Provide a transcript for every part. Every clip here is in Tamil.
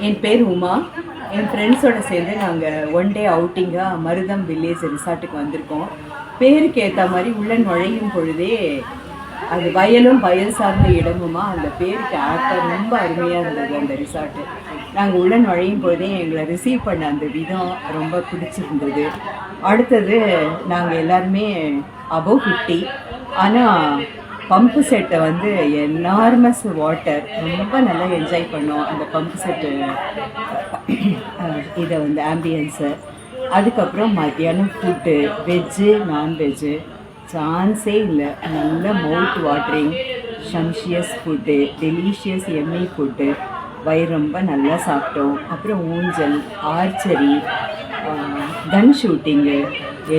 என் பேர் உமா. என் ஃப்ரெண்ட்ஸோடு சேர்ந்து நாங்கள் ஒன் டே அவுட்டிங்காக மருதம் வில்லேஜ் ரிசார்ட்டுக்கு வந்திருக்கோம். பேருக்கு ஏற்ற மாதிரி உள்ள நுழையும் பொழுதே அது வயலும் வயல் சார்ந்த இடமுமா அந்த பேருக்கு ஆக்டர் ரொம்ப அருமையாக இருந்தது அந்த ரிசார்ட்டு. நாங்கள் உள்ள நுழையும் பொழுதே எங்களை ரிசீவ் பண்ண அந்த விதம் ரொம்ப பிடிச்சிருந்தது. அடுத்தது நாங்கள் எல்லாருமே அபவ் 50, ஆனால் பம்பு செட்டை வந்து என்னார்மஸ் வாட்டர் ரொம்ப நல்லா என்ஜாய் பண்ணோம். அந்த பம்பு செட்டு இதை வந்து ஆம்பியன்ஸை. அதுக்கப்புறம் மத்தியானம் ஃபுட்டு வெஜ்ஜு நான்வெஜ்ஜு சான்ஸே இல்லை. நல்ல மவுத் வாட்டரிங் ஷம்ஷியஸ் ஃபுட்டு, டெலிஷியஸ் எம்மி ஃபுட்டு, வயிறு ரொம்ப நல்லா சாப்பிட்டோம். அப்புறம் ஊஞ்சல், ஆர்ச்சரி, கன் ஷூட்டிங்கு,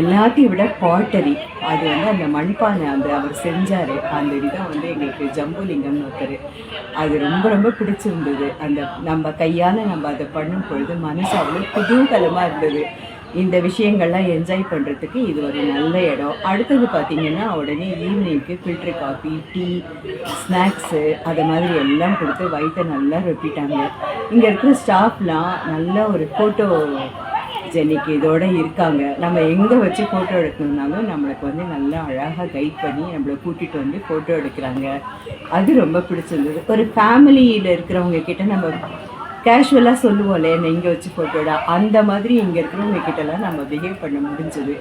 எல்லாத்தையும் விட பாட்டரி, அது வந்து அந்த மண்பானை அந்த அவர் செஞ்சார். அந்த விதம் வந்து எங்களுக்கு ஜம்புலிங்கம்னு ஒருத்தர், அது ரொம்ப ரொம்ப பிடிச்சிருந்தது. அந்த நம்ம கையால் நம்ம அதை பண்ணும் பொழுது மனசு அவ்வளோ குதூகலமாக இருந்தது. இந்த விஷயங்கள்லாம் என்ஜாய் பண்ணுறதுக்கு இது ஒரு நல்ல இடம். அடுத்தது பார்த்திங்கன்னா உடனே ஈவினிங்க்கு ஃபில்ட்ரு காஃபி, டீ, ஸ்நாக்ஸு அதை மாதிரி எல்லாம் கொடுத்து வயிற்றை நல்லா ரொப்பிட்டாங்க. இங்கே இருக்கிற ஸ்டாஃப்லாம் நல்ல ஒரு ஃபோட்டோ ஜெனிக்கு இதோடு இருக்காங்க. நம்ம எங்கே வச்சு ஃபோட்டோ எடுக்கணுன்னாலும் நம்மளுக்கு வந்து நல்லா அழகாக கைட் பண்ணி நம்மளை கூட்டிகிட்டு வந்து ஃபோட்டோ எடுக்கிறாங்க. அது ரொம்ப பிடிச்சிருந்தது. ஒரு ஃபேமிலியில் இருக்கிறவங்க கிட்ட நம்ம கேஷுவலாக சொல்லுவோம்ல என்ன இங்கே வச்சு ஃபோட்டோடா, அந்த மாதிரி இங்கே இருக்கிறவங்க கிட்டலாம் நம்ம பிஹேவ் பண்ண முடிஞ்சது.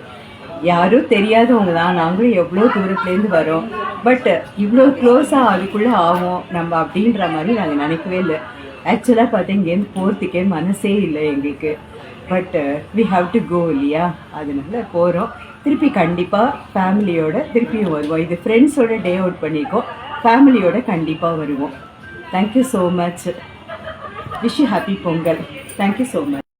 யாரும் தெரியாதவங்க தான், நாங்களும் எவ்வளோ தூரத்துலேருந்து வரோம், பட் இவ்வளோ க்ளோஸாக அதுக்குள்ளே ஆகும் நம்ம அப்படின்ற மாதிரி நாங்கள் நினைக்கவே இல்லை. ஆக்சுவலாக பார்த்தா இங்கேருந்து போகிறதுக்கே மனசே இல்லை எங்களுக்கு. But we have to go இல்லையா, அதனால போகிறோம். திருப்பி கண்டிப்பாக ஃபேமிலியோடு திருப்பியும் வருவோம். இது ஃப்ரெண்ட்ஸோட டே அவுட் பண்ணியிருக்கோம், ஃபேமிலியோடு கண்டிப்பாக வருவோம். Thank you so much. Wish you happy Pongal. Thank you so much.